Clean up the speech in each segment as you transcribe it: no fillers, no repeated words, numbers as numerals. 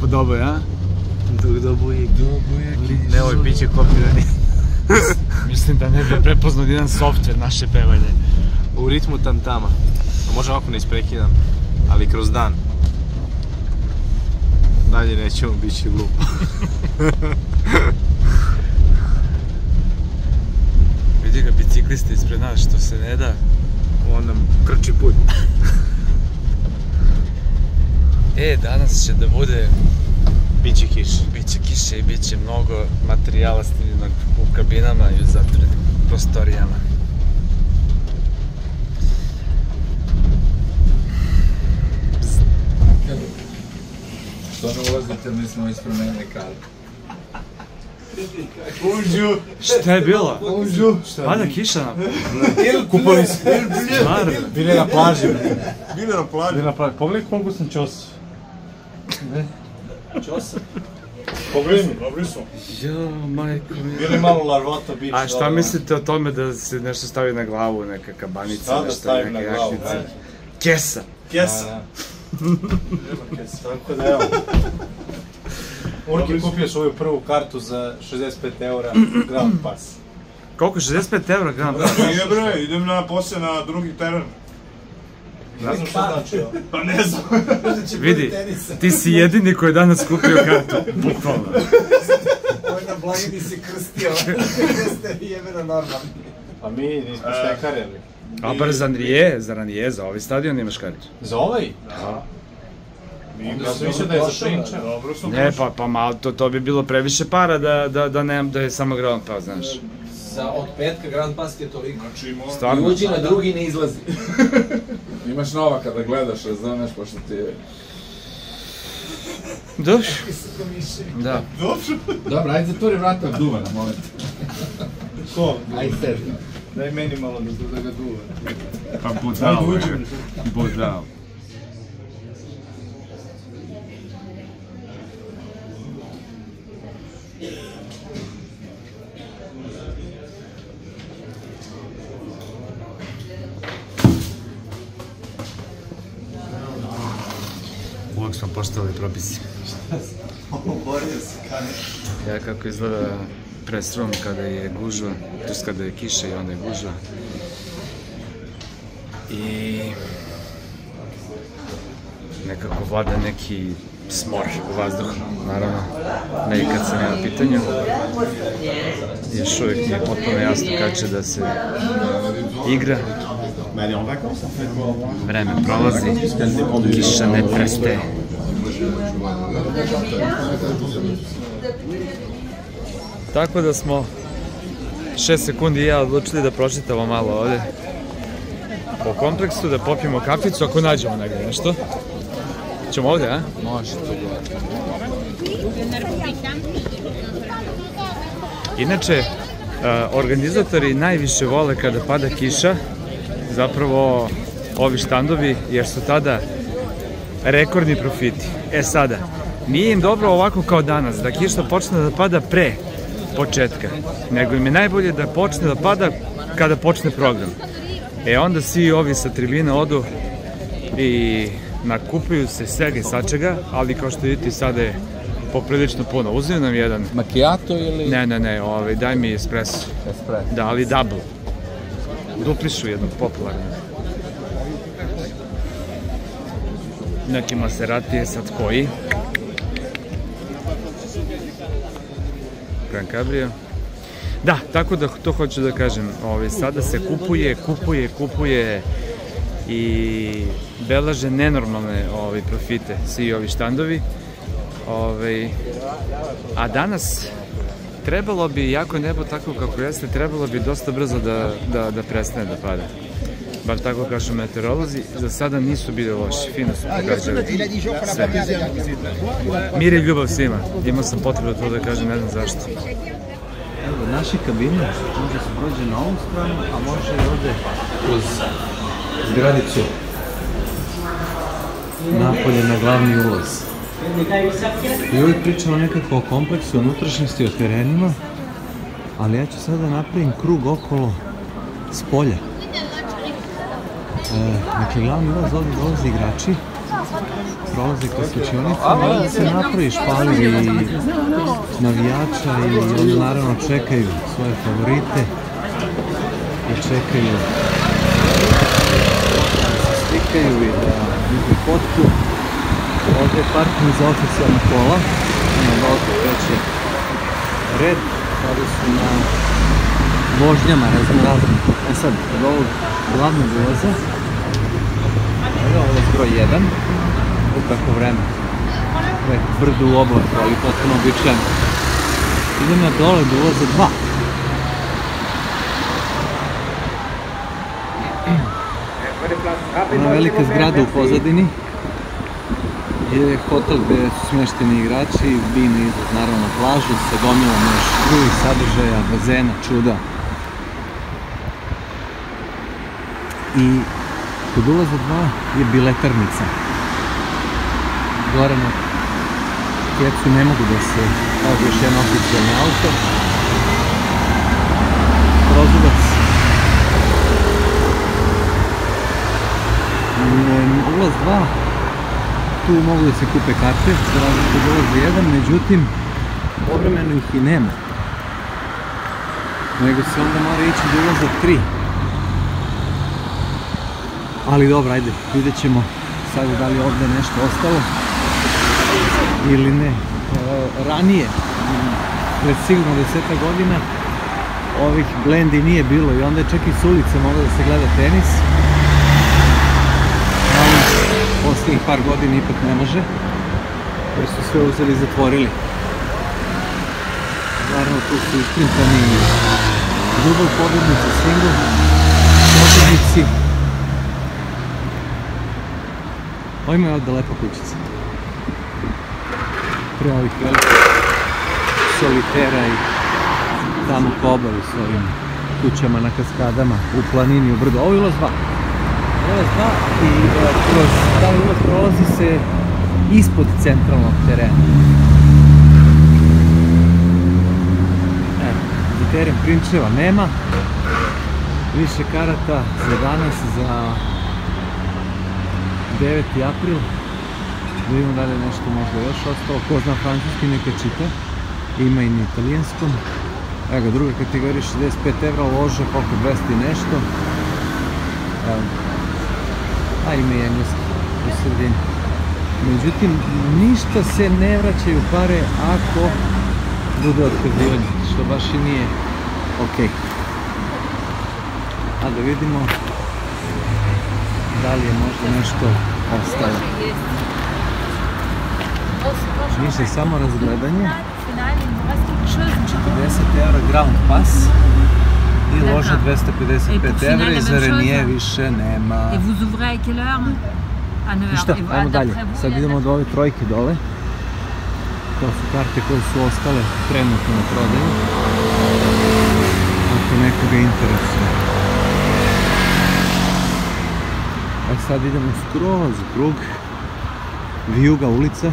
podoboj, a? Dok dobuje kiša. Ne, ovo biće kopiranje. Mislim da ne bi prepoznao jedan softver naše pevanje. U ritmu tantama. Možda ovako ne isprekidam, ali kroz dan. Dalje nećemo, bit će glupo. Vidi ga biciklista ispred nas, što se ne da. On nam krči put. Danas će da bude... Biće kiše. Biće kiše i biće mnogo materijala snimljenog u kabinama i u zatvorenim prostorijama. Što ne ulazite, mi smo ispromenili kartu. Unđu! Šta je bilo? Unđu! Pada kiša nam. Kupali smo. Bili na plaži. Bili na plaži. Bili na plaži. Pogledaj koliko sam čosa. Čosa? Pogledaj mi, dobri smo. Jo, majko mi. Bili malo larvota bić. A šta mislite o tome da se nešto stavi na glavu, neka kabanica, šta da stavi na glavu? Kesa. Kesa. Tako da evo. Urki kupio svoju prvu kartu za 65 € Grand Pass. Koliko? 65 € Grand Pass? Nije bre, idem poslije na drugi teren. Ne znam šta znači ovo. Pa ne znam. Vidi, ti si jedini koji je danas kupio kartu, bukvalno. Ovo je na blagini si krstio, ste jebeno normalni. A mi nismo štekarili. A bar za Nije, za ovaj stadion imaš kartu. Za ovaj? Da. Ja sam mislio da je za Prinča. Ne, pa malo, to bi bilo previše para da je samo Grand Pass, znaš. Od petka Grand Pass je toliko. Stvarno? I uđi na drugi ne izlazi. Imaš nova kada gledaš, razumeš, pošto ti je... Dobro. Da. Dobro, ajde zatvori vrata, duva na moment. Ko? Ajde sedi. Daj meni malo da ga duva. Pa budao, budao. Uvijek smo poštovali propisi. Oborio se kane. Ja kako izgleda prestrom kada je gužva, to je kada je kiša i onda je gužva. I nekako vlada neki smor u vazduhu, naravno, ne i kad sam ja na pitanju. Još uvijek mi je potpuno jasno kad će da se igra. Vreme prolazi, kiša ne prestaje. Tako da smo 6 sekundi i ja odlučili da pročitamo malo ovde po kompleksu, da popijemo kaficu ako nađemo negdje nešto. Ćemo ovdje, a? Može. Inače, organizatori najviše vole kada pada kiša, zapravo ovi štandovi, jer su tada rekordni profiti. Sada, nije im dobro ovako kao danas, da kiša počne da pada pre početka, nego im je najbolje da počne da pada kada počne program. Onda svi ovi sa tribine odu i nakupuju se svega i svačega, ali kao što vidite sada je poprilično puno. Uzeo nam jedan... Macchiato ili... Ne, daj mi espresso. Espresso. Da, ali double. Duplišu jednog popularnog. Neki Maserati je sad koji. Gran Cabrio. Da, tako da to hoću da kažem. Sada se kupuje i beleže nenormalne profite svi ovi štandovi. A danas trebalo bi, jako nebo tako kako jeste, trebalo bi dosta brzo da prestane da pada. Bar tako kažu meteorolozi, za sada nisu bili loši, fino su pogađali sve. Mir i ljubav svima, imao sam potrebu to da kažem, ne znam zašto. Evo, naše kabine može se prođe na ovu stranu, a može i ovde kroz zgradicu napolje na glavni ulaz. I uvijek pričamo nekako o kompleksu, o unutrašnjosti, o terenima, ali ja ću sada napravim krug okolo s polja. Dakle, glavni ulaz ovdje dolaze igrači, prolaze kroz slučionicama i se napravi špalir i navijača i oni naravno čekaju svoje favorite i čekaju da se slikaju i da idu fotku. Ovdje je parking za oficijalna kola, da ovdje kreće red, kada su na vožnjama razno. E sad, od ovog glavnog ulaza, ovo je broj 1, ukako vreme, brdo u oblaku, ali potpuno običajno. Idem na dole do ulaza 2. Ona velika zgrada u pozadini je hotel gdje su smješteni igrači, bine izlaz naravno na plažu sa gomilom još drugih sadržaja, bazena, čuda. I kod ulaza 2 je biletarnica. Gore na kecu ne mogu da se nađe još jedan oficijalni auto. Prozubac. Ulaz 2, tu mogu da se kupe karte, za razliku od ulaza 1, međutim, povremeno ih i nema. Nego se onda mora ići do ulaza 3. Ali dobro, ajde, vidjet ćemo sada da li je ovdje nešto ostalo ili ne. Ranije, pred sigurno 10 godina, ovih blendi nije bilo i onda je čak i s ulice moglo da se gleda tenis. Ali posljednjih par godina ipak ne može, jer su sve uzeli i zatvorili. Naravno, tu su isprintani dubl, pobjednici, single, pobjednici. Ovo ima je ovdje lepa kućica. Pre ovih velikih solitera i tamo po obavi s ovim kućama na kaskadama, u planini, u brdu. Ovo je ulaz 2. Ulaz 2 i kroz taj ulaz prolazi se ispod centralnog terena. Evo, za teren Prinčeva nema. Više karata za danas, za 9. april, da vidimo da li je nešto možda još ostalo, ko zna francuski neka čita, ima i na italijanskom. Evo ga, druga kategorija 65 evra, lože koliko 200 i nešto. A ima i engleski u sredini. Međutim, ništa se ne vraćaju pare ako bude otkazivanje, što baš i nije okej. A da vidimo da li je možda nešto ostalo. Ništa, samo razgledanje. 40 evra ground pass i loža 255 evra i za Nije više nema. Ništa, ajmo dalje. Sad idemo do ove trojke dole. To su karte koje su ostale trenutno na prodaju. Ako nekoga interesuje. A sad idemo skroz u krug, Vijuga ulica.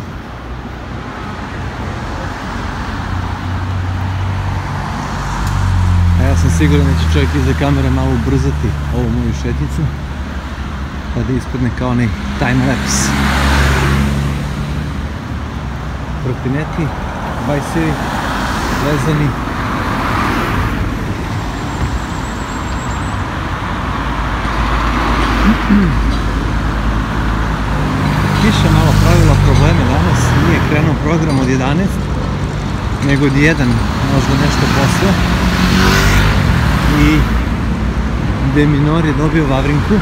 A ja sam siguran da će čovjek iza kamere malo ubrzati ovu moju šetnicu, pa da ispadne kao onaj time-lapse. Trotineti, bajsevi, vezani. Kiša malo pravila probleme danas, nije krenuo program od 11, nego od 1, možda nešto posle. I De Minor je dobio Vavrinku,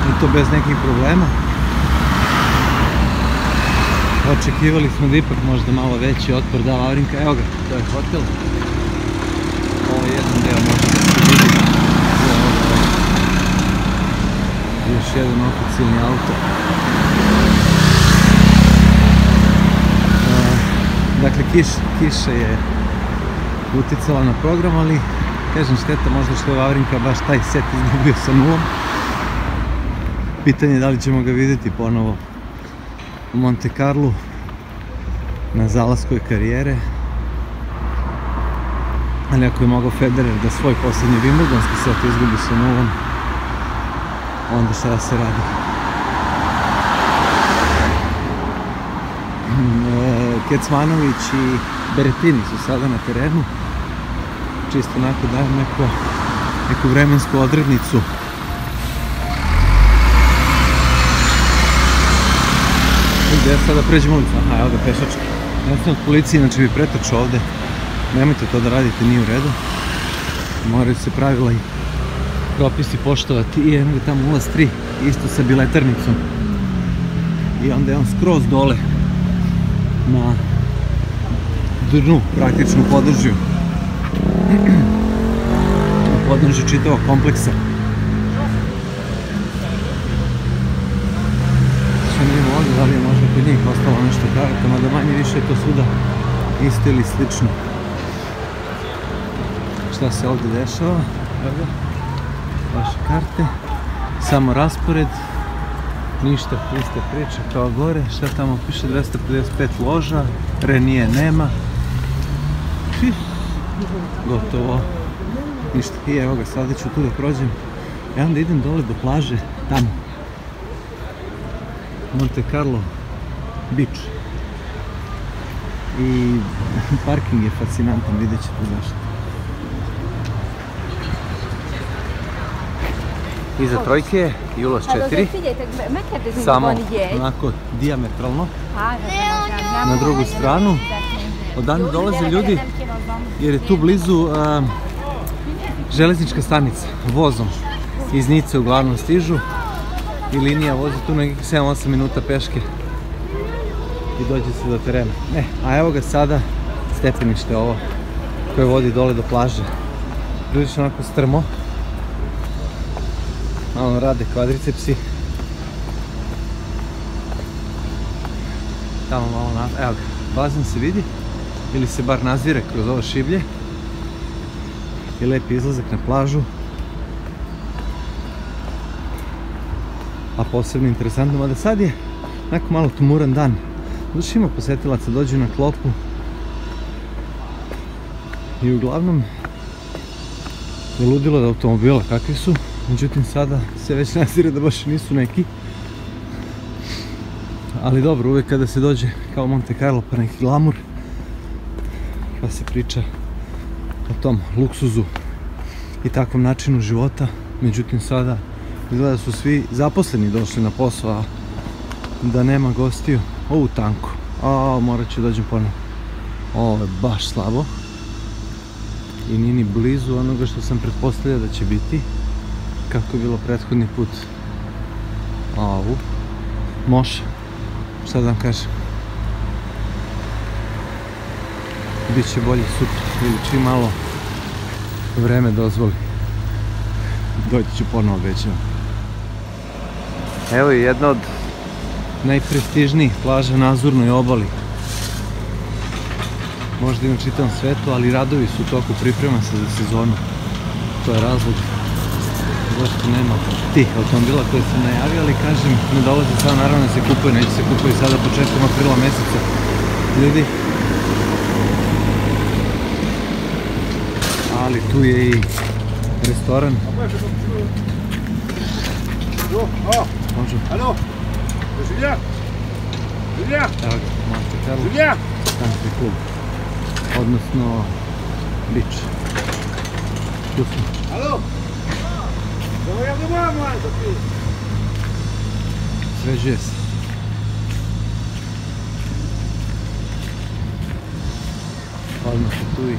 i to bez nekih problema. Očekivali smo da ipak možda malo veći otpor da Vavrinka, evo ga, to je hotel. Ovo je jedan deo možda da se vidi. Još jedan oficijalni auto. Dakle, kiša je uticala na program, ali kažem šteta možda što je Vavrinka baš taj set izgubio sa 0. Pitanje je da li ćemo ga vidjeti ponovo u Monte Karlu na zalaskoj karijere. Ali ako je mogao Federer da svoj posljednji Wimbledonski set izgubi sa 0, onda šta se radi? Kecmanović i Beretini su sada na terenu. Čisto onako dajem neku vremensku odrednicu. Gde sada pređemo ulicu? Aha, evo ga pešački. Jednostavno od policije, inače bi pretrčao ovde. Nemojte to da radite, nije u redu. Moraju se pravila i propisi poštovati. I jednog tamo ulaz 3, isto sa biletarnicom. I onda je on skroz dole na dnu, praktično u podnožju. U podnožju čitavog kompleksa. Što nije ovdje, da li je možda kod njih ostalo nešto karata, mada manje više je to svuda isto ili slično. Šta se ovdje dešava? Evo ga, vaše karte, samo raspored, ništa, ista priča kao gore. Šta tamo piše? 255 loža, Nije nema. Gotovo, ništa. I evo ga, sada ću tu da prođem i onda idem dole do plaže, tamo Monte Karlo beach. I parking je fascinantan, vidjet ćete zašto. Iza trojke i ulaz 4, samo onako dijametralno na drugu stranu. Odande dolaze ljudi jer je tu blizu železnička stanica, vozom iz Nice uglavnom stižu i linija vozi tu nekih 7-8 minuta peške i dođe se do terena. A evo ga sada stepenište ovo koje vodi dole do plaže. Prilično onako strmo, malo rade kvadricepsi. Tamo malo evo ga, bazen se vidi ili se bar nazire kroz ovo šiblje i lepi izlazak na plažu. A posebno interesantno, mada sad je onako malo tumuran dan. Znači ima posetilaca, dođu na klopu i uglavnom je ludilo od automobila kakvi su, međutim sada se već nazire da baš nisu neki. Ali dobro, uvijek kada se dođe kao Monte Karlo pa neki glamur, pa se priča o tom luksuzu i takvom načinu života, međutim sada izgleda da su svi zaposleni došli na posao, a da nema gostiju. Ovu tanku, morat ću dođem ponovno. Ovo je baš slabo i nije ni blizu onoga što sam pretpostavljao da će biti, kako je bilo prethodni put. Ovu može, šta da vam kažem, biće bolje sutra ili čim malo vreme dozvoli. Doći ću ponovo, obećavam. Evo je jedna od najprestižnijih plaža na Azurnoj obali. Možda i na čitavom svetu, ali radovi su u toku, priprema se za sezonu. To je razlog zašto nema tih automobila koje sam najavio, ali kažem, ne dolaze sada naravno da se kupuje, neće se kupuje sada početkom aprila meseca. Ljudi, ali tu je i restoran. Može. Alo, Julien? Julien? Evo ga, Monte Karlo. Julien? Country klub. Odnosno, beach. Tu smo. Alo? Regarde-moi, moi, Sophie. Sređuje se. Odmah je tu i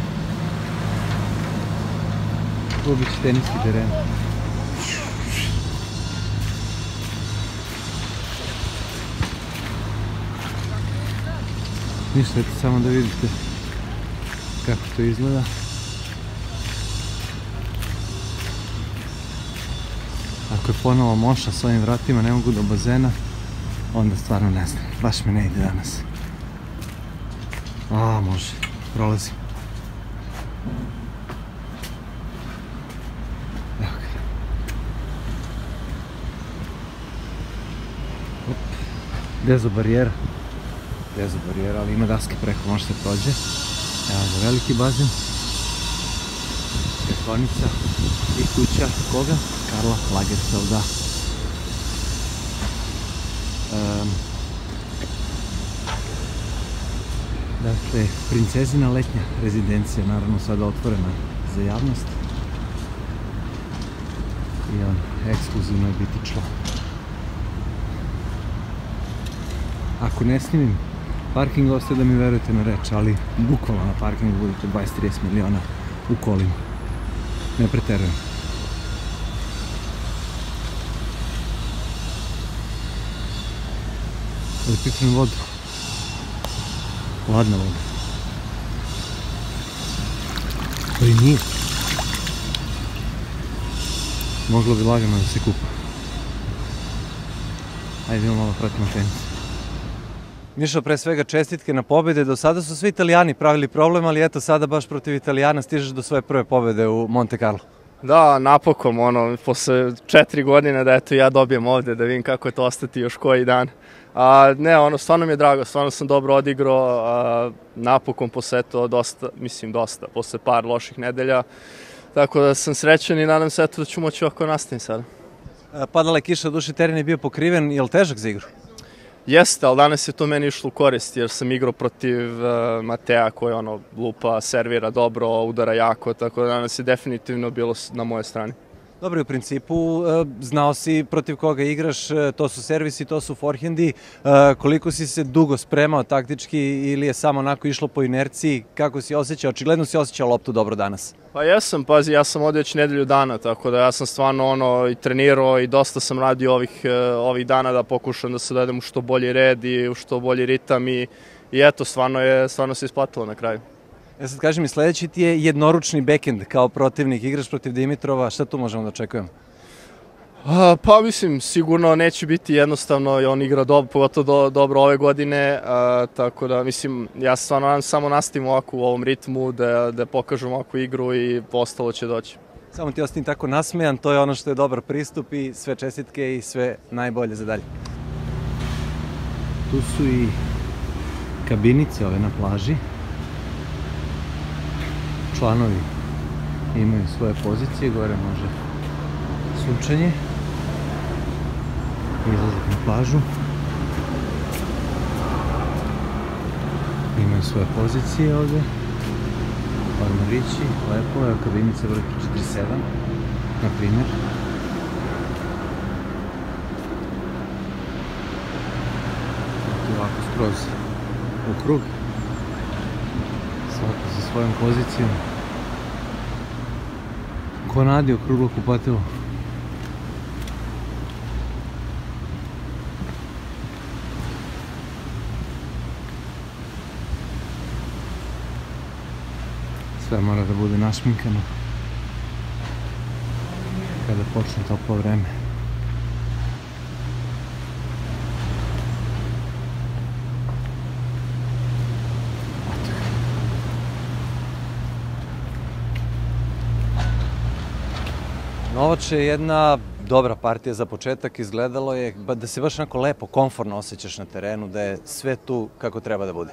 obični teniski teren. Ništa, eto samo da vidite kako to izgleda. Ako je ponovo moša s ovim vratima, ne mogu do bazena, onda stvarno ne znam, baš me ne ide danas. Može, prolazim. Evo ga. Dezobarijera, ali ima daske preko, može se prođe. Evo ga, veliki bazen, stekonica i kuća koga? Karla Lagerfelda. Dakle, princezina letnja rezidencija, naravno sada otvorena za javnost. I on, ekskluzivno je biti član. Ako ne snimim parking, ostaje da mi verujete na reč, ali bukvalno na parkingu budete 20-30 miliona u kolima. Ne preterujem. Da pipnem vodu. Ladna voda. Pa i nije. Moglo bi lagano da se kupa. Ajde, idemo malo pratimo tenis. Mišo, pre svega čestitke na pobjede. Do sada su svi Italijani pravili problem, ali eto sada baš protiv Italijana stižeš do svoje prve pobjede u Monte Karlo. Da, napokon, posle 4 godine da eto ja dobijem ovde, da vidim kako je to ostati još koji dan. Ne, stvarno mi je drago, stvarno sam dobro odigrao, napokon posle eto dosta, posle par loših nedelja. Tako da sam srećan i nadam se eto da ću moći ovako nastaviti sada. Padala je kiša, duše teren je bio pokriven, je li težak za igru? Jeste, ali danas je to meni išlo u korist jer sam igrao protiv Mateja koji lupa, servira dobro, udara jako, tako da danas je definitivno bilo na moje strani. Dobro, u principu znao si protiv koga igraš, to su servisi, to su forehendi. Koliko si se dugo spremao taktički ili je samo onako išlo po inerciji? Kako si osjećao? Očigledno si osjećao loptu dobro danas. Pa jesam, pazi, ja sam ovdje već nedelju dana, tako da ja sam stvarno i trenirao i dosta sam radio ovih dana da pokušam da se dovedem u što bolji red i u što bolji ritam i eto, stvarno se isplatilo na kraju. Sad kaži mi, sledeći ti je jednoručni backend kao protivnik, igraš protiv Dimitrova, šta tu možemo da očekujemo? Pa mislim, sigurno neće biti jednostavno, on igra pogotovo dobro ove godine, tako da mislim, ja stvarno samo nastavim ovako u ovom ritmu, da pokažem ovakvu igru i ostalo će doći. Samo ti ostani tako nasmejan, to je ono što je dobar pristup i sve čestitke i sve najbolje za dalje. Tu su i kabinice ove na plaži. Članovi imaju svoje pozicije, gore može sunčanje, izlazak na plažu, imaju svoje pozicije ovde, ormarići, lepo, evo kabinice broj 47, na primjer. Ovako skroz u krug, svako sa svojom pozicijom. Ko nadi okruglo kupatilo. Sve mora da bude našminkano kada počne toplo vreme. Novač je jedna dobra partija za početak, izgledalo je da se baš onako lepo, komforno osjećaš na terenu, da je sve tu kako treba da bude.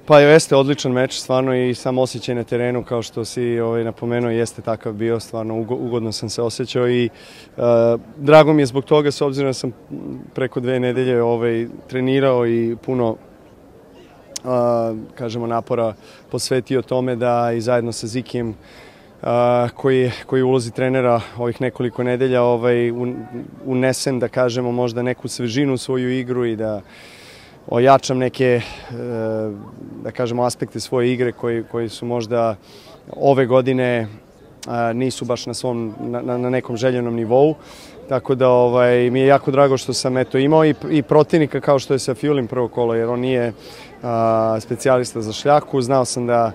Pa jeste odličan meč, stvarno i sam osjećaj na terenu, kao što si napomenuo, jeste takav bio, stvarno ugodno sam se osjećao i drago mi je zbog toga, s obzirom da sam preko 2 nedelje trenirao i puno kažemo napora posvetio tome da i zajedno sa Zikijem koji je u ulozi trenera ovih nekoliko nedelja unesem, da kažemo, možda neku svežinu u svoju igru i da ojačam neke, da kažemo, aspekte svoje igre koji su možda ove godine nisu baš na nekom željenom nivou. Tako da mi je jako drago što sam imao i protivnika kao što je sa Fiulim prvo kolo, jer on nije specijalista za šljaku. Znao sam da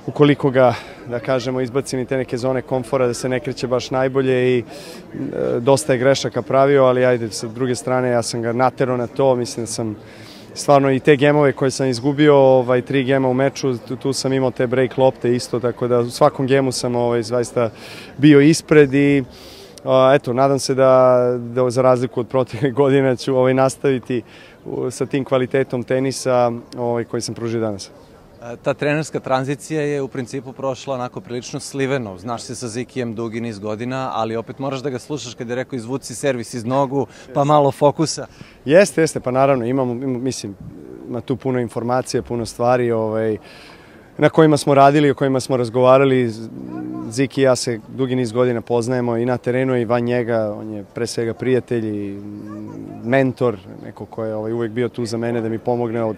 ukoliko ga, da kažemo, izbacim i te neke zone komfora, da se ne kreće baš najbolje i dosta je grešaka pravio, ali ajde, sa druge strane ja sam ga naterao na to, mislim da sam stvarno i te gemove koje sam izgubio, 3 gema u meču, tu sam imao te break lopte isto, tako da u svakom gemu sam zaista bio ispred i eto, nadam se da za razliku od protivnih godina ću nastaviti sa tim kvalitetom tenisa koji sam pružio danas. Ta trenerska tranzicija je u principu prošla onako prilično sliveno. Znaš se sa Zikijem dugi niz godina, ali opet moraš da ga slušaš kad je rekao izvuci servis iz nogu, pa malo fokusa. Jeste, pa naravno, mislim, ima tu puno informacije, puno stvari na kojima smo radili, o kojima smo razgovarali. Ziki i ja se dugi niz godina poznajemo i na terenu i van njega. On je pre svega prijatelj i mentor, neko ko je uvek bio tu za mene da mi pomogne od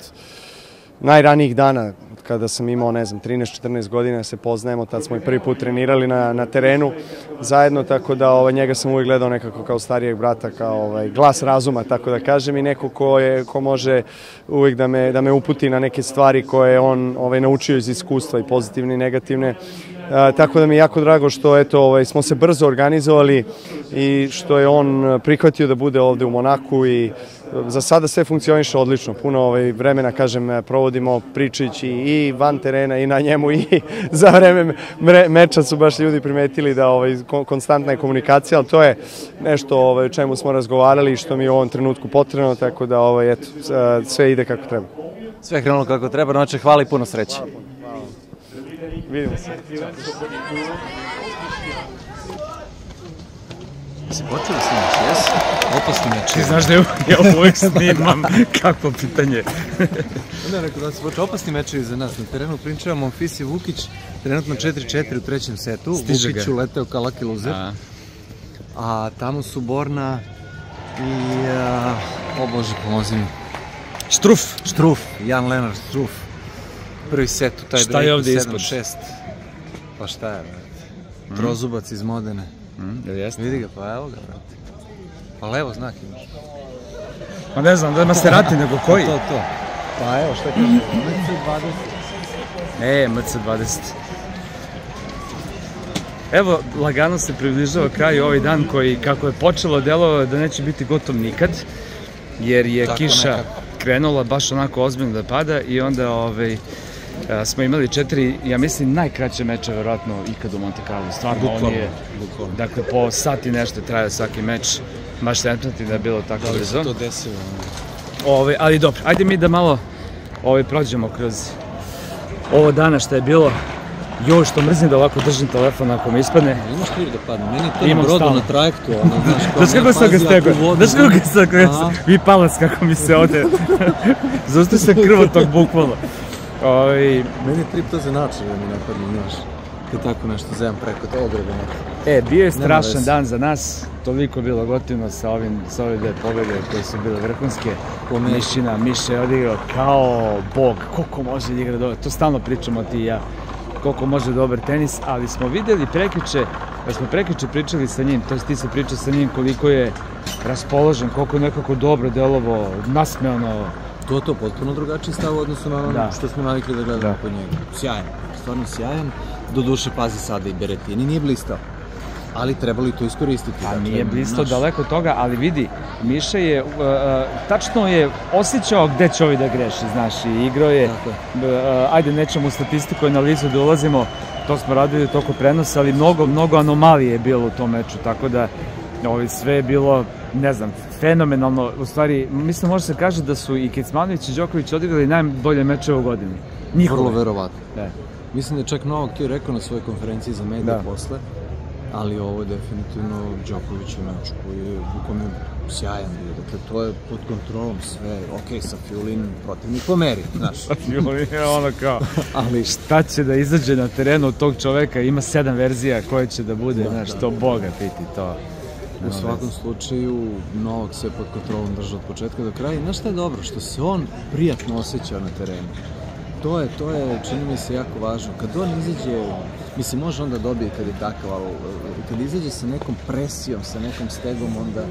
najranijih dana, kada sam imao, ne znam, 13-14 godina se poznajemo, tad smo i prvi put trenirali na terenu zajedno, tako da njega sam uvijek gledao nekako kao starijeg brata, kao glas razuma, tako da kažem, i neko ko može uvijek da me uputi na neke stvari koje on naučio iz iskustva, i pozitivne i negativne. Tako da mi je jako drago što smo se brzo organizovali i što je on prihvatio da bude ovde u Monaku, i za sada sve funkcioniše odlično. Puno vremena, kažem, provodimo pričajući i van terena i na njemu, i za vreme meča su baš ljudi primetili da konstantna je komunikacija, ali to je nešto o čemu smo razgovarali i što mi je u ovom trenutku potrebno, tako da sve ide kako treba. Sve je krenulo kako treba, znači hvala i puno sreće. Vidimo se. Si počeo da snimaš, jesi? Opasni meč. Ti znaš da ja uvijek snimam, kakvo pitanje. Ne, rekao da si počeo opasni mečevi za nas. Na terenu pričavamo Monfils i Vukić, trenutno 4-4 u trećem setu. Vukić uleteo kao lucky loser. A tamo su Borna i... O Bože, pomozi mi. Štruf, Jan Lenard Štruf. Prvi set u taj break u 7-6. Pa šta je, brate? Trozubac iz Modene. Vidi ga, pa evo ga, brate. Pa levo znak imaš. Pa ne znam, da ima Maserati nego koji? To. Pa evo, šta kaže? MC20. MC20. Evo, lagano se približava kraju ovaj dan koji, kako je počelo, delovao da neće biti gotov nikad, jer je kiša krenula baš onako ozbiljno da pada, i onda smo imali 4, ja mislim, najkraće meče verovatno ikad u Monte Karlo. Stvarno, on je, dakle, po sat i nešto trajao svaki meč, baš se ne pamti da je bilo tako brzo. Da li se to desilo? Ali dobro, ajde mi da malo prođemo kroz ovo dana što je bilo. Joj, što mrzim da ovako držim telefon ako mi ispadne. Imaš kriv da padne, meni je to na brodu, na trajektu, znaš kako sam ga stegao, znaš kako sam ga stegao, vi palac kako mi se ode, zaustavi se krvotok bukvalno. Meni je trip to za način da mi napadne, znaš, kad tako nešto zajam preko te ograde neke. Bio je strašan dan za nas, toliko bilo gotivno sa ove dve pobjede koje su bile vrhunske. Miše je odigrao kao bog, koliko može da igra dobro, to stalno pričamo ti i ja, koliko može dobar tenis, ali smo videli prekjuče, da smo prekjuče pričali sa njim, to jest ti se priča sa njim koliko je raspoložen, koliko je nekako dobro delovo, nasmejano. To potpuno drugačiji stav u odnosu na ono što smo navikli da gledamo kod njega. Sjajan, stvarno sjajan. Do duše, pazi sada i Berettini nije blistao, ali trebali to iskoristiti. Pa nije blistao daleko od toga, ali vidi, Miša je, tačno je osjećao gde će ovi da greši, znaš, i igrao je, ajde nećemo u statistiku i analizu da ulazimo, to smo radili toko prenosa, ali mnogo anomalije je bilo u tom meču, tako da sve je bilo, ne znam, fenomenalno. U stvari, mislim, može se kaže da su i Kecmanović i Đoković odigrali najbolje mečeve u godini. Vrlo verovatno. Mislim da je čak Novak to i rekao na svojoj konferenciji za medije posle, ali ovo je definitivno Đoković u meču koji je bukvalno sjajan bio. Dakle, to je pod kontrolom sve, ok, sa Fiulin protivnik po meri, znaš. Sa Fiulin je ono kao, ali šta će da izađe na terenu od tog čoveka, ima 7 verzija koje će da bude, znaš, to Boga piti to. U svakom slučaju, Novak sve pod kontrolom drža od početka do kraja. I znaš šta je dobro? Što se on prijatno osjeća na terenu. To je, čini mi se, jako važno. Kad on izađe, mislim, može onda dobije kad je takav, ali kad izađe sa nekom presijom, sa nekom stegom, onda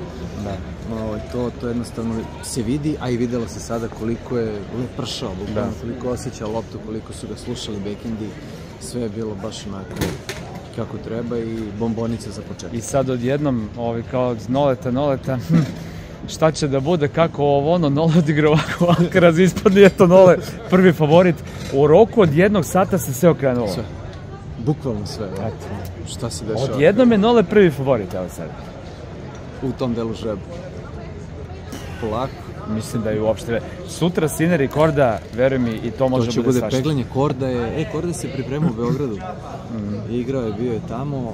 to jednostavno se vidi, a i videlo se sada koliko je lepršao, koliko osjeća loptu, koliko su ga slušali bekendi, sve je bilo baš onako kako treba i bombonice za početak. I sad odjednom, kao od noleta, šta će da bude, kako ono, Nole odigra ovako, Alcaraz ispadli, eto Nole, prvi favorit. U roku od 1 sata se sve okrenulo. Sve. Bukvalno sve. Šta se dešava? Odjednom je Nole prvi favorit, evo sad. U tom delu žreba. Polako. Mislim da je uopšte... Sutra Sinner i Korda, veruj mi, i to može bude svašta. To će bude peglanje. Korda se priprema u Beogradu. Igrao je, bio je tamo.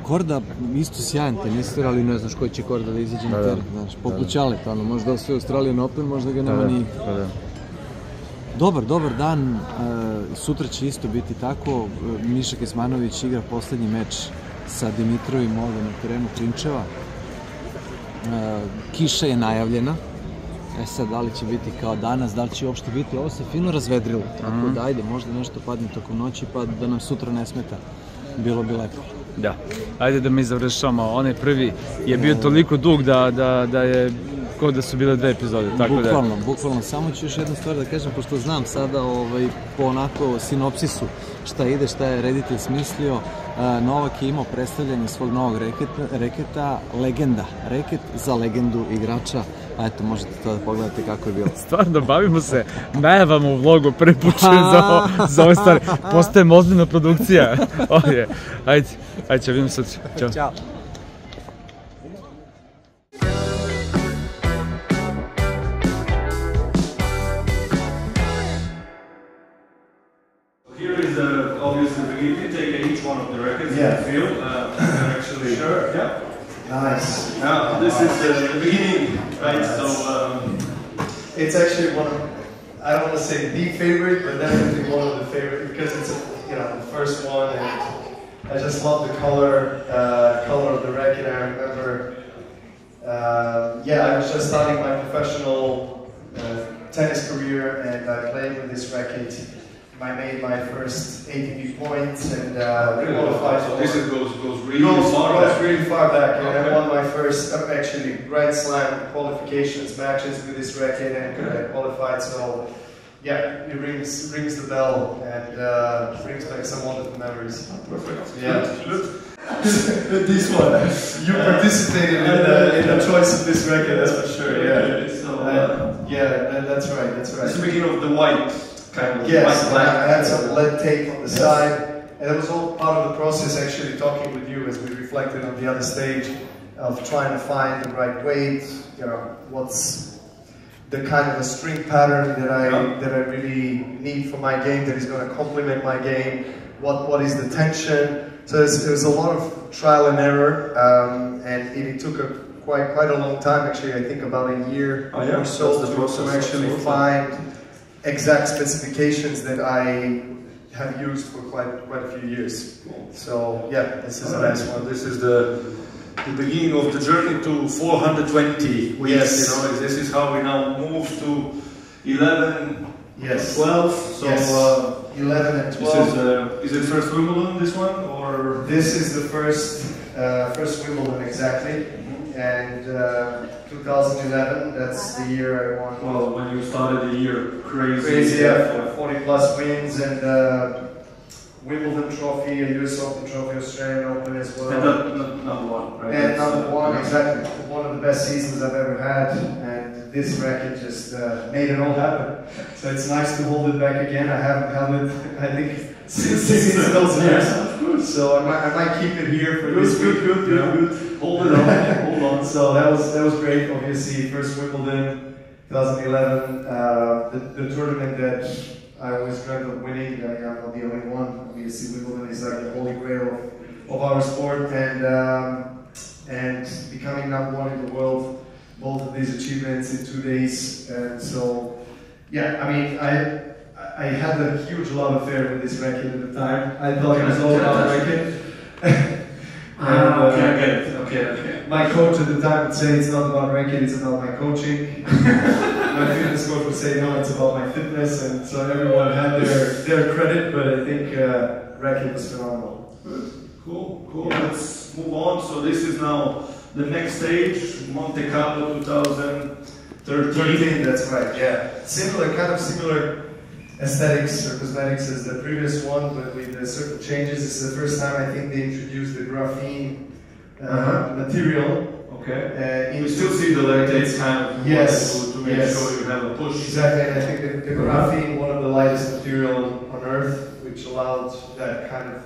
Korda isto sjajan tenister, ali ne znaš koji će Korda da izađe na teren, znaš, poput Ćaleta, ono, možda osvoji Australian Open, možda ga nema ni... Dobar dan, sutra će isto biti tako, Miša Kesmanović igra poslednji meč sa Dimitrovim ovde na terenu Klinčeva, kiša je najavljena, sad da li će biti kao danas, da li će uopšte biti, ovo se fino razvedrilo, tako da ajde, možda nešto padne tokom noći pa da nam sutra ne smeta, bilo bi lepo. Da, ajde da mi završamo, onaj prvi je bio toliko dug da je kao da su bile 2 epizode, tako da... Bukvalno, samo ću još jednu stvar da kažem, pošto znam sada po onako sinopsisu šta ide, šta je reditelj smislio. Novak je imao predstavljanje svog novog reketa, Legenda, reket za legendu igrača, a eto, možete to da pogledate kako je bilo. Stvarno, bavimo se najavama u vlogu, prvi put čujem za ove stvari, postajemo ozbiljna produkcija. Ajde, će vidimo sutra. Ćao. Nice. Now, this is the beginning, right? So, it's actually one of, I don't want to say the favorite, but definitely one of the favorite because it's, the first one, and I just love the color of the record. I remember, I was just starting my professional tennis career, and I played with this racket. I made my first ATP points and qualified. So this goes really far back. And I won my first actually Grand Slam qualifications matches with this racket and I qualified. So yeah, it rings the bell and brings back some wonderful memories. Perfect. Yeah. This one. You participated in the choice of this racket, that's for sure. Yeah. That's right. It's the beginning of the white. Yes, I had some lead tape on the side, and it was all part of the process actually talking with you as we reflected on the other stage of trying to find the right weight, what's the kind of a string pattern that I really need for my game that is going to complement my game, what is the tension. So it was a lot of trial and error, and it took quite a long time actually, I think about a year or so to actually find exact specifications that I have used for quite a few years. So yeah, this is a nice one. This is the beginning of the journey to 420 weeks. Yes. This is how we now move to 11, 12. So 11 and 12. Is it first Wimbledon, this one, or? This is the first Wimbledon exactly. And 2011, that's the year I won. Well, when you started the year, crazy, yeah, 40 plus wins and Wimbledon trophy, a US Open trophy, Australian Open as well. And number one, right? And number one, exactly. One of the best seasons I've ever had, and this racket just made it all happen. So it's nice to hold it back again. I haven't held it, I think, since those years. So I might keep it here for this week. Good. Hold it on, hold on. So that was great. Obviously, first Wimbledon, 2011, the tournament that I always dreamt of winning. I'm not the only one. Obviously, Wimbledon is like the holy grail of our sport, and becoming number one in the world. Both of these achievements in 2 days, and so yeah. I mean, I had a huge love affair with this racket at the time. I thought it was all about the racket. Okay. My coach at the time would say it's not about racket, it's about my coaching. My fitness coach would say no, it's about my fitness, and so everyone had their credit, but I think racket was phenomenal. Good. Cool. Yeah. Let's move on. So this is now the next stage, Monte Karlo 2013. That's right, yeah. Kind of similar aesthetics or cosmetics as the previous one, but with certain changes. This is the first time I think they introduced the graphene material. Okay. We still see the lactates kind of to make sure you have a push. Exactly, and I think the graphene, one of the lightest material on Earth, which allowed that kind of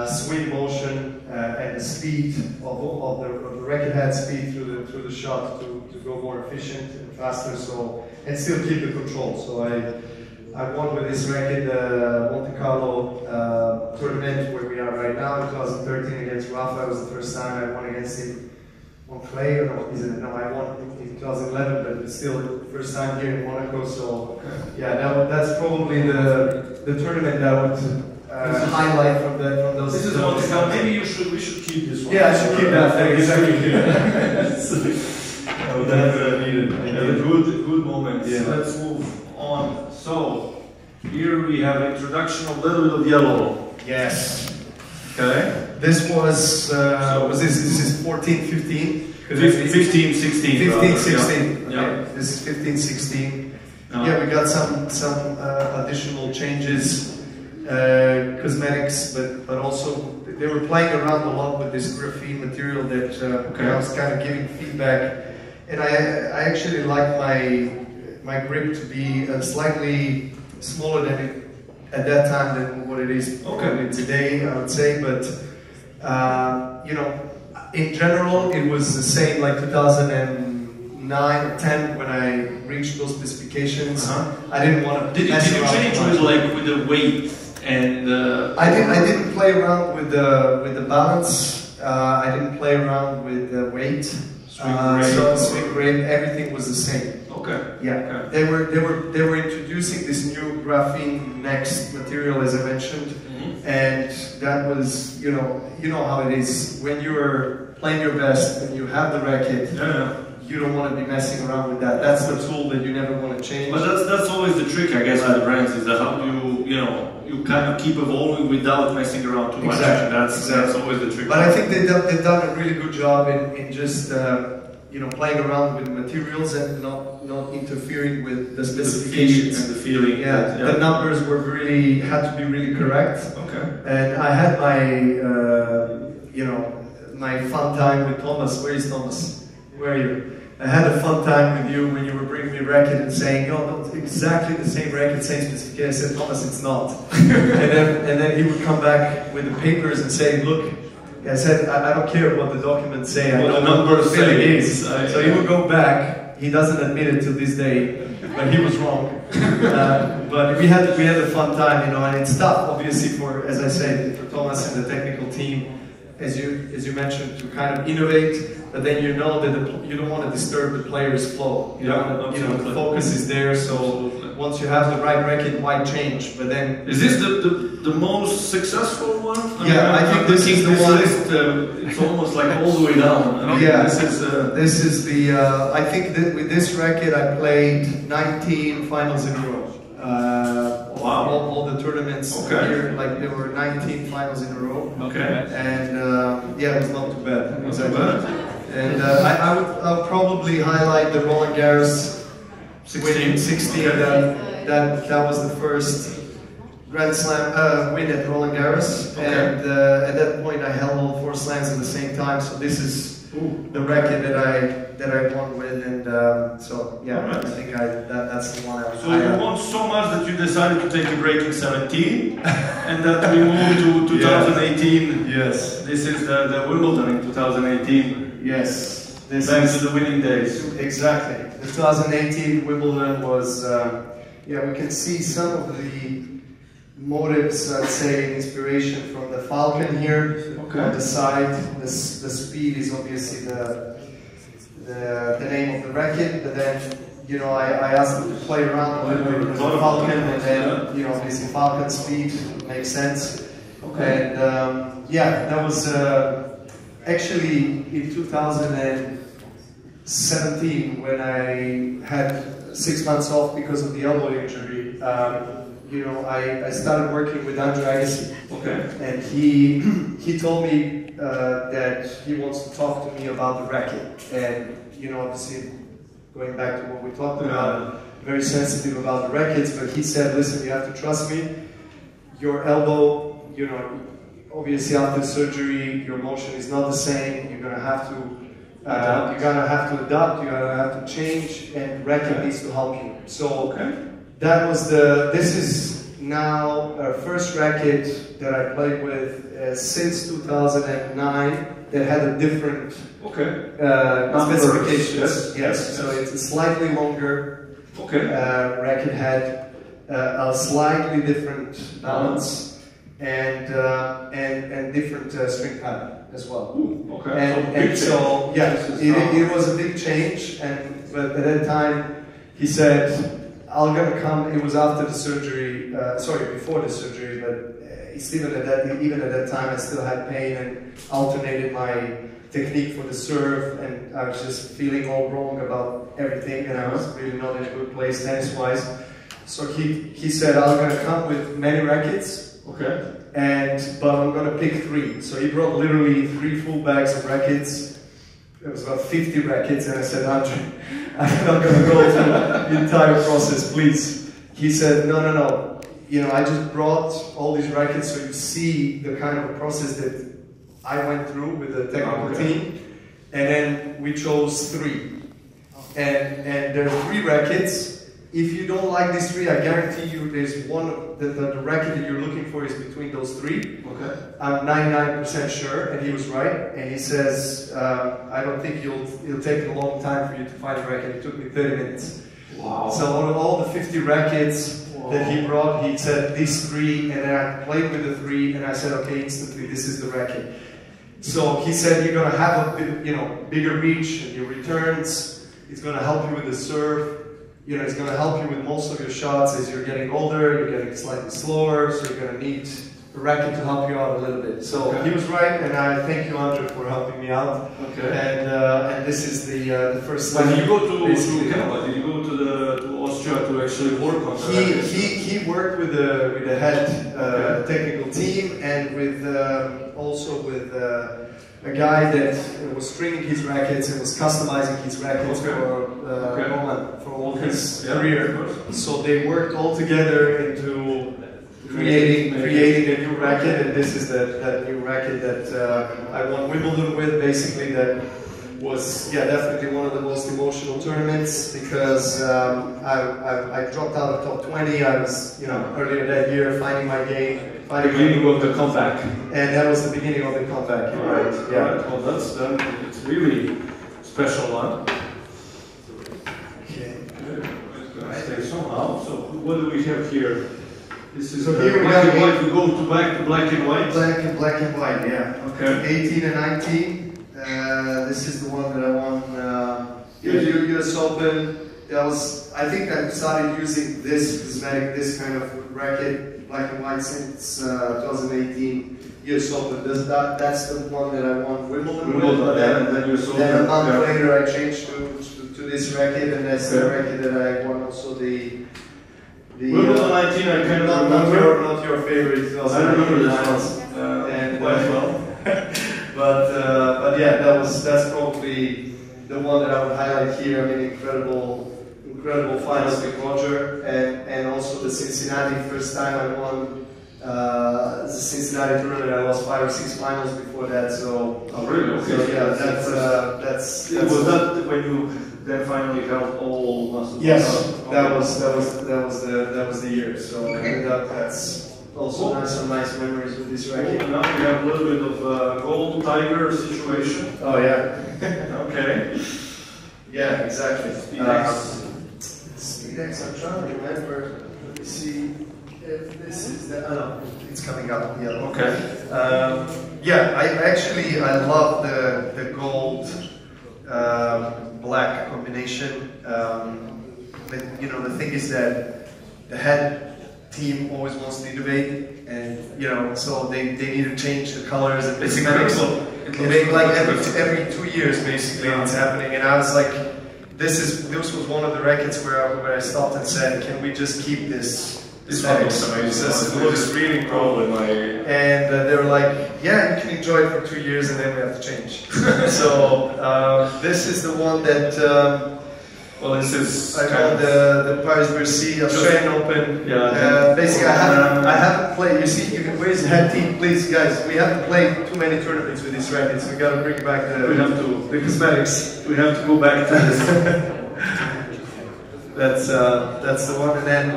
swing motion and the speed of the racket head speed through the shot to go more efficient and faster. So and still keep the control. So I won with this racket the Monte Karlo tournament where we are right now, 2013 against Rafa. It was the first time I won against him on clay. Or no, no, I won in 2011, but it's still the first time here in Monaco. So yeah, that's probably the tournament that I would highlight from those. This is the Monte Karlo. Maybe we should keep this one. Yeah, I should keep that thing. Exactly. That's needed. Good moment. Yeah. Let's move on. So here we have an introduction of a little bit of yellow. Yes. Okay. This was this is 14, 15? 15, 16. 15, 16. Yeah. Okay. This is 15, 16. Yeah, we got some additional changes, cosmetics, but also they were playing around a lot with this graphene material that I was kind of giving feedback, and I actually like my grip to be slightly smaller than it at that time than what it is probably today, I would say. But you know, in general, it was the same like 2009 or 10 when I reached those specifications. I didn't want to. Did you change with the weight and? I didn't play around with the balance. I didn't play around with the weight. Swing rate, everything was the same. Okay. Yeah. Okay. They were introducing this new graphene next material, as I mentioned, and that was, you know how it is when you're playing your best and you have the racket. You don't want to be messing around with that. That's the tool that you never want to change. But that's always the trick, I guess, with the brands, is that how do you kind of keep evolving without messing around too much. That's always the trick. But I think they've done a really good job in just playing around with materials and not interfering with the specifications and the feeling. Yeah, the numbers had to be really correct. Okay. And I had my my fun time with Thomas. Where is Thomas? Where are you? I had a fun time with you when you were bringing me a racket and saying, "Oh, no, exactly the same racket, same specification." I said, "Thomas, it's not." and then he would come back with the papers and say, "Look." I said, I don't care what the documents say, I know what the feeling is. So he would go back, he doesn't admit it to this day, but he was wrong. But we had a fun time, and it's tough, obviously, as I said, for Thomas and the technical team, as you mentioned, to kind of innovate, but then you know that you don't want to disturb the player's flow. The focus is there, so once you have the right racket, why change? But then is this the most successful one? I think this is the one. It's almost like all the way down. Yeah, this is the. I think that with this racket, I played 19 finals in a row. Wow! All the tournaments here, like there were 19 finals in a row. Okay. And it was not too bad. Exactly. And I would probably highlight the Roland Garros 16. That was the first Grand Slam win at Roland Garros, and at that point I held all 4 slams at the same time. So this is the racket that I won with, and I think that's the one. So you won so much that you decided to take a break in 17, and that we moved to 2018. Yes, this is the Wimbledon in 2018. Yes, back to the winning days. Exactly. The 2018 Wimbledon was, we can see some of the motives, I'd say, inspiration from the Falcon here on the side. The speed is obviously the name of the racket, but then I asked them to play around a little bit with the Falcon, and then obviously Falcon speed makes sense. And that was. Actually, in 2017, when I had 6 months off because of the elbow injury, I started working with Andrew Agassi. And he told me that he wants to talk to me about the racket. And, obviously, going back to what we talked about, very sensitive about the rackets, but he said, listen, you have to trust me. Your elbow, obviously after surgery, your motion is not the same. You're gonna have to adapt. You're gonna have to change, and racket needs to help you. So that was this is now our first racket that I played with since 2009 that had a different specifications. Yes. So it's a slightly longer racket head. a slightly different balance, and different string pattern as well. Ooh, okay. And so yeah, it was a big change. But at that time, he said, "I'm gonna come." It was after the surgery, before the surgery, but even at that time, I still had pain and alternated my technique for the serve, and I was just feeling all wrong about everything, and I was really not in a good place tennis-wise. So he said, "I'm gonna come with many rackets." Okay. But I'm gonna pick 3. So he brought literally 3 full bags of rackets. It was about 50 rackets, and I said, "Andre, I'm not gonna go through the entire process, please." He said, no. You know, I just brought all these rackets so you see the kind of a process that I went through with the technical team, and then we chose 3. And there are 3 rackets. If you don't like these 3, I guarantee you there's one, the racket that you're looking for is between those 3. Okay. I'm 99% sure, and he was right. And he says, I don't think it'll take a long time for you to find a racket. It took me 30 minutes. Wow. So out of all the 50 rackets that he brought, he said these 3, and then I played with the 3, and I said, okay, instantly, this is the racket. So he said, you're gonna have a bit, bigger reach in your returns. It's gonna help you with the serve. It's going to help you with most of your shots as you're getting older, you're getting slightly slower, so you're going to need a racket to help you out a little bit. So he was right, and I thank you, Andre, for helping me out. Okay. And this is the first time. Did you go to Canada? Did you go to Austria to actually work on that? He worked with the head technical team, and with also with a guy that was stringing his rackets and was customizing his rackets for all his career. So they worked all together into creating a new racket, and this is that new racket that I won Wimbledon with. Basically, that was definitely one of the most emotional tournaments because I dropped out of top 20. I was earlier that year finding my game. The beginning of the comeback. And that was the beginning of the comeback, right? Yeah. Right. Well, it's really special one. Okay. Stay somehow. So what do we have here? This is so here black and white. We go back to black and white. Black and white. Yeah. Okay. 18 and 19. This is the one that I won. US Open. I think I started using this kind of racket. Black and white since 2018 US Open. That's the one that I won Wimbledon with. Then a month later I changed to this racket, and that's the racket that I won also the Wimbledon 19. I kind of remember. Not your favorite. I remember this one. And quite well. but yeah, that's probably the one that I would highlight here. I mean, incredible finals with Roger, and also the Cincinnati. First time I won the Cincinnati tournament. I lost 5 or 6 finals before that. So really? Okay. So yeah, that's was that when you then finally held all muscles? Yes, that was the year. So that's also some nice memories with this racket. Now we have a little bit of gold tiger situation. Oh yeah. Okay. Yeah, exactly. Speedex. I'm trying to remember. Let me see if this is the. Oh no, it's coming up. Yeah. Okay. I love the gold black combination. But the thing is that the head team always wants to innovate, and so they need to change the colors and it's incredible. Like every 2 years basically it's happening, and I was like, this was one of the rackets where I stopped and said, can we just keep this? This one looks amazing. This looks really cool. And they were like, yeah, you can enjoy it for 2 years, and then we have to change. So this is the one that. This is I won the Paris-Bercy Australian Open. Yeah. Basically, I haven't played. You see, where's the head team? Please, guys, we haven't played too many tournaments with these rackets. We got to bring back the cosmetics. We have to go back to this. That's the one, and then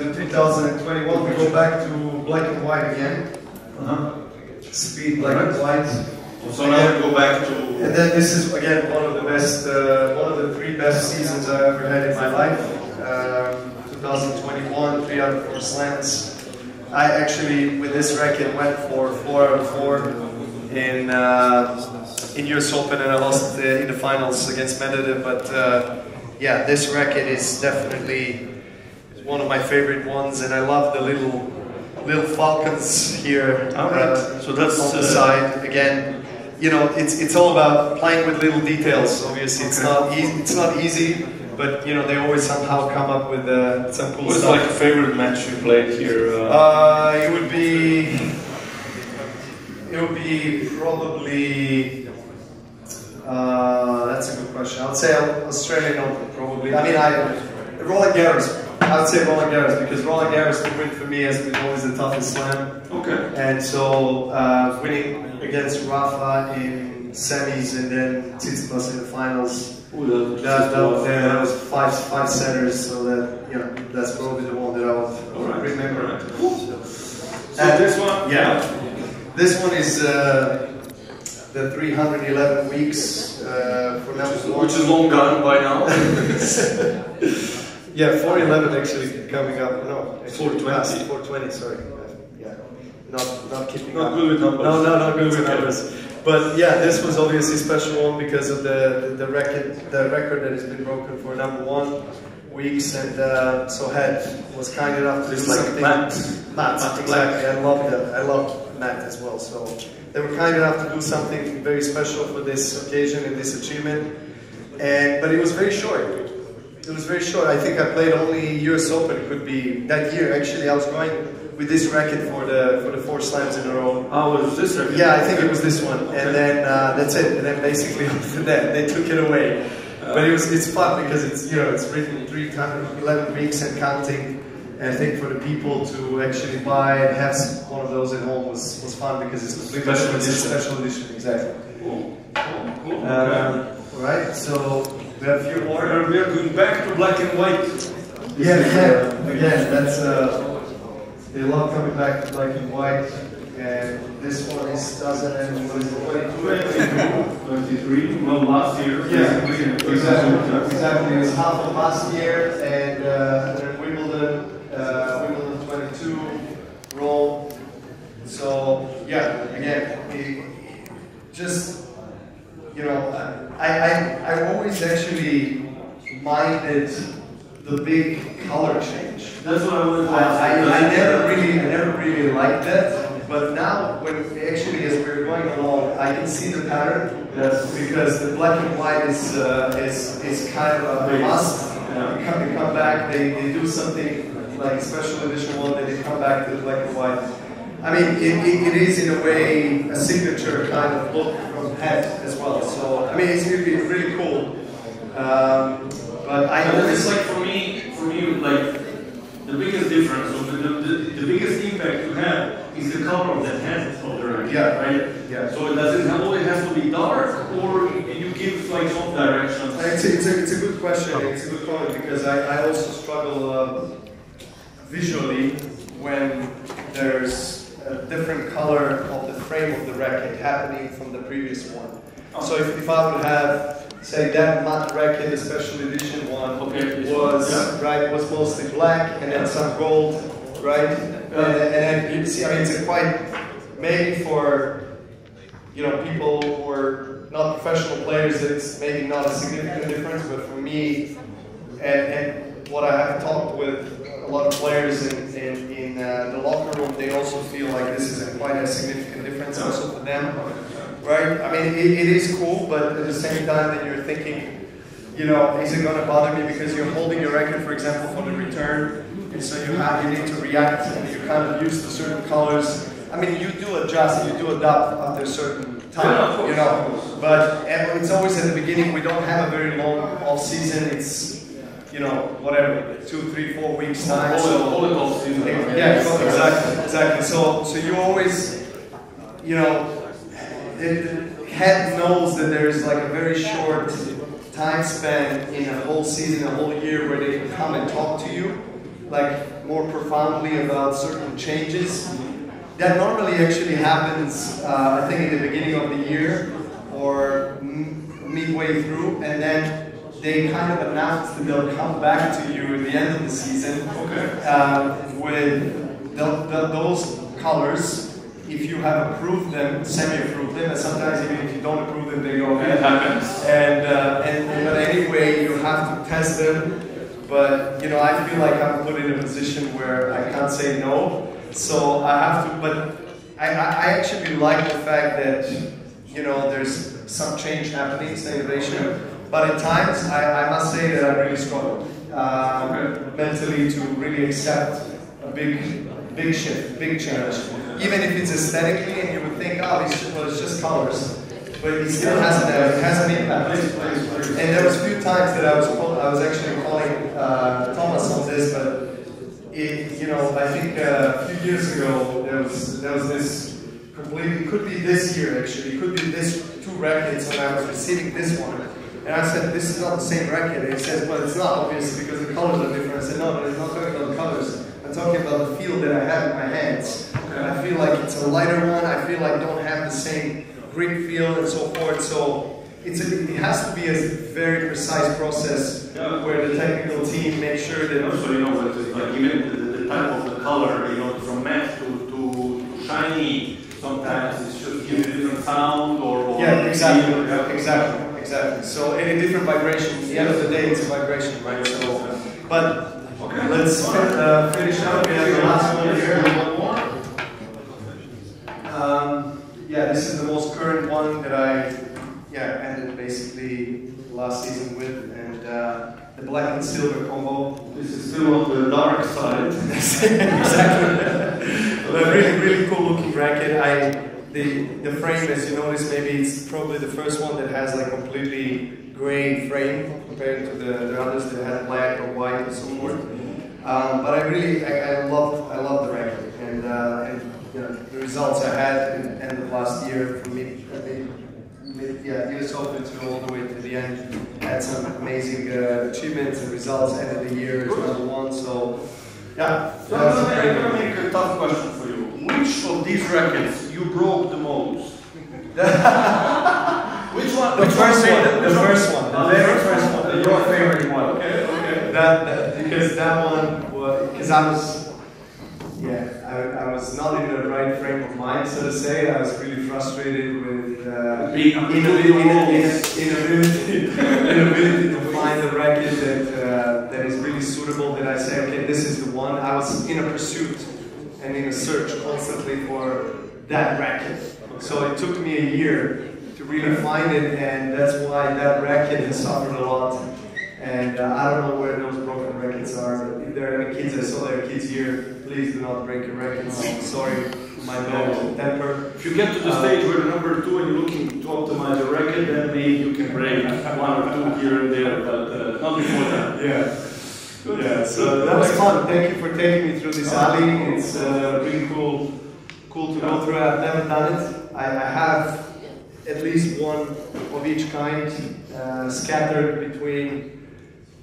in 2021 we go back to black and white again. Speed black and white. So now we go back to. And then this is again one of the 3 best seasons I've ever had in my life. 2021, 3 out of 4 slams. I actually, with this racket, went for 4 out of 4 in US Open, and I lost in the finals against Medvedev. But yeah, this racket is definitely one of my favorite ones, and I love the little falcons here. So that's on the side again. You know, it's all about playing with little details. Obviously, it's not easy, but you know they always somehow come up with some cool What's stuff. like a favorite match you played here? It would be probably. That's a good question. I would say Australian Open probably. I mean, Roland Garros. I would say Roland Garros because Roland Garros, the win for me has been always the toughest slam. Okay. And so winning against Rafa in semis and then Tsitsipas in the finals. Ooh, that was five setters, so that that's probably the one that I would remember. Right. So this one, this one is the 311 weeks for now, which is long gone by now. Yeah, 411 actually coming up. No, 420. 420. Sorry. Yeah, not keeping Not up. good with numbers. No, not good with numbers. But yeah, this was obviously a special one because of the record that has been broken for #1 weeks, and so was kind enough to do something. Matt, exactly. I love Matt as well. So they were kind enough to do something very special for this occasion and this achievement. But it was very short. It was very short. I think I played only US Open. It could be that year. Actually, I was going with this racket for the 4 slams in a row. Oh, was this racket? Yeah, I think it was this one. And then that's it. And then basically after that, they took it away. But it's fun because it's written 311 weeks and counting. And I think for the people to actually buy and have one of those at home was fun because it's completely special edition. Exactly. Cool. Right. So. We have a few more. We are going back to black and white. Again, that's they love coming back to black and white. And this one is 2023. Well, last year. Yeah, exactly. It was half of last year, and then Wimbledon 22, Rome. So yeah, again, I always actually minded the big color change. That's what I wanted to ask. I never really liked that. But now, when actually as we're going along, I can see the pattern. Yes. Because the black and white is kind of a must. They come back. They do something like a special edition one. Then they come back to the black and white. I mean, it is in a way a signature kind of look from head as well. So I mean, it's really cool. But I always like for me, like the biggest difference, or the biggest impact you have is the color of the head of the racket. Yeah. Right. Yeah. So it doesn't always have to be dark, or you give like some direction. It's a good question. It's a good comment because I also struggle visually when there's a different color of the frame of the racket happening from the previous one. So if I would have, say, that matte racket, the special edition one, was mostly black and then some gold, right? And then you see, I mean, it's a quite maybe for people who are not professional players, it's maybe not a significant difference, but for me, and what I have talked with a lot of players in the locker room, they also feel like this isn't quite a significant difference also for them, right? I mean, it is cool, but at the same time then you're thinking, is it going to bother me because you're holding your racket, for example, for the return, and so you need to react, and you're kind of used to certain colors. I mean, you do adjust, you do adapt after a certain time, but it's always at the beginning. We don't have a very long off season. It's whatever, 2, 3, 4 weeks time. Off season. Yeah, exactly. So you always, the head knows that there is like a very short time span in a whole season, a whole year, where they can come and talk to you, like more profoundly about certain changes. That normally actually happens, I think, in the beginning of the year or midway through, and then they kind of announced that they'll come back to you at the end of the season with those colors. If you have approved them, semi-approved them, and sometimes even if you don't approve them, they go ahead. But anyway, you have to test them. But you know, I feel like I'm put in a position where I can't say no, so I have to. But I actually like the fact that, you know, there's some change happening, some innovation. But at times, I must say that I really struggle mentally to really accept a big shift, big change. Even if it's aesthetically, and you would think, oh, it's just colors, but it still has an impact. And there was a few times that I was actually calling Thomas on this, but you know, I think a few years ago there was this completely, could be this year actually, could be this 2 records, and I was receiving this one. And I said, this is not the same record. And he says, well, it's not, obviously, because the colors are different. I said, no, I'm not talking about the colors. I'm talking about the feel that I have in my hands. And I feel like it's a lighter one. I feel like I don't have the same grip feel and so forth. So it has to be a very precise process where the technical team makes sure that... Also, you know, like even the type of the color, you know, from matte to shiny, sometimes it's just gives a different sound or yeah, exactly. Exactly. So any different vibration, at the end of the day, it's a vibration, right? So, but let's finish up. We have the last one here. Yeah, this is the most current one that I ended basically last season with, and the black and silver combo. This is still on the dark side. Exactly. A really cool looking racket. The frame, as you notice, maybe it's probably the first one that has like completely gray frame compared to the others that had black or white and so forth. But I love the racket, and you know, the results I had at the end of last year for me, US Open to all the way to the end, had some amazing achievements and results. End of the year as #1. So yeah. So I'm gonna make a tough question for you. Which of these rackets you broke the most? Which one? The first one. The very first one. Your favorite one. Okay. Because that one was, because I was not in the right frame of mind, so to say. I was really frustrated with inability to find a racket that is really suitable. That I say, okay, this is the one. I was in a pursuit and in a search constantly for that racket. So it took me a year to really find it, and that's why that racket has suffered a lot. And I don't know where those broken rackets are, but if there are any kids, I saw there are kids here, please do not break your rackets. Sorry, my low temper. If you get to the stage where number 2 and you're looking to optimize your racket, then maybe you can break 1 or 2 here and there, but not before that. Yeah, so that was fun. Thank you for taking me through this alley. It's really cool to go through. I've never done it. I have at least one of each kind scattered between,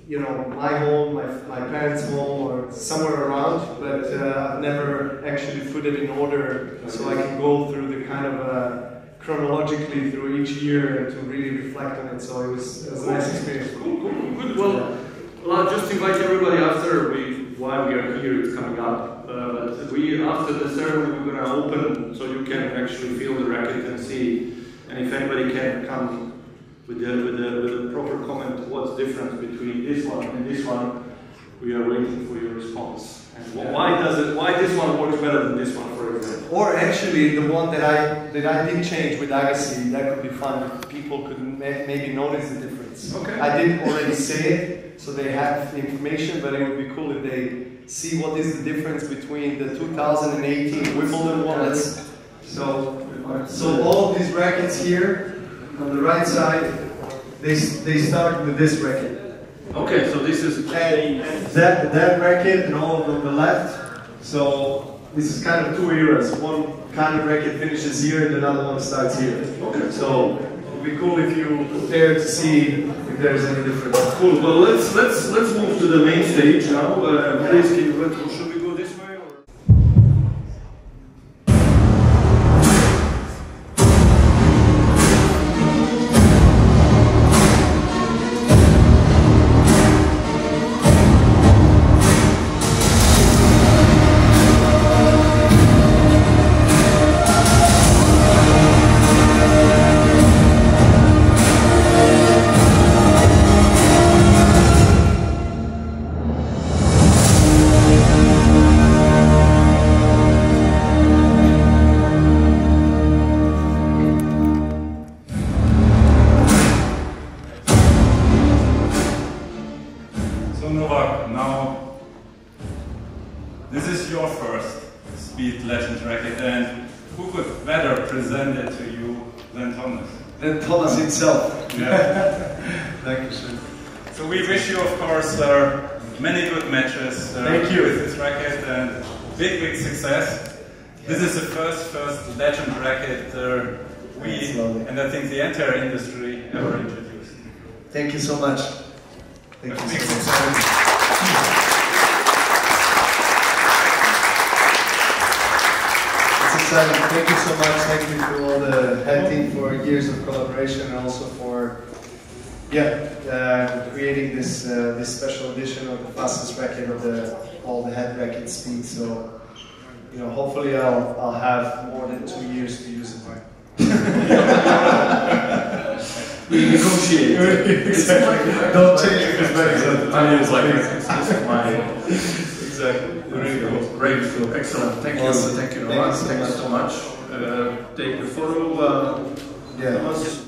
you know, my home, my parents' home, or somewhere around, but I've never actually put it in order so I can go through the kind of chronologically through each year and to really reflect on it. So it was a nice experience. Cool. Good. Well, I'll just invite everybody after while we are here, it's coming up. But after the ceremony, we're gonna open so you can actually feel the racket and see, and if anybody can come with a proper comment, what's the difference between this one and this one. We are waiting for your response. And why this one works better than this one, for example? Or actually, the one that I did change with Agassi, that could be fun. People could maybe notice the difference. Okay. I did already say it, so they have the information, but it would be cool if they see what is the difference between the 2018 Wimbledon ones. So all of these rackets here, on the right side, they start with this racket. Okay, so this is that racket and all of on the left. So this is kind of 2 eras. One kind of racket finishes here, and another one starts here. Okay. So it would be cool if you compare to see if there's any difference. Cool. Well, let's move to the main stage now. Please, should we go this way? So Novak, now this is your first speed legend racket, and who could better present it to you than Thomas? Than Thomas himself. Yeah. Thank you, sir. So we wish you, of course, many good matches Thank you. with this racket and big success. This is the first legend racket we, and I think the entire industry, ever introduced. Thank you so much. Thank you Big so much. success. It's exciting. Thank you so much. Thank you to all the head team for years of collaboration and also for creating this this special edition of the fastest racket of all the head racket speed. So hopefully I'll have more than 2 years to use it. We negotiate. Exactly. Don't change your perspective. Exactly. Very good. Great. Excellent. Thank you. Awesome. Thank you, Thank you Novak. so Thank you so much. Take the photo. Yeah. Thomas.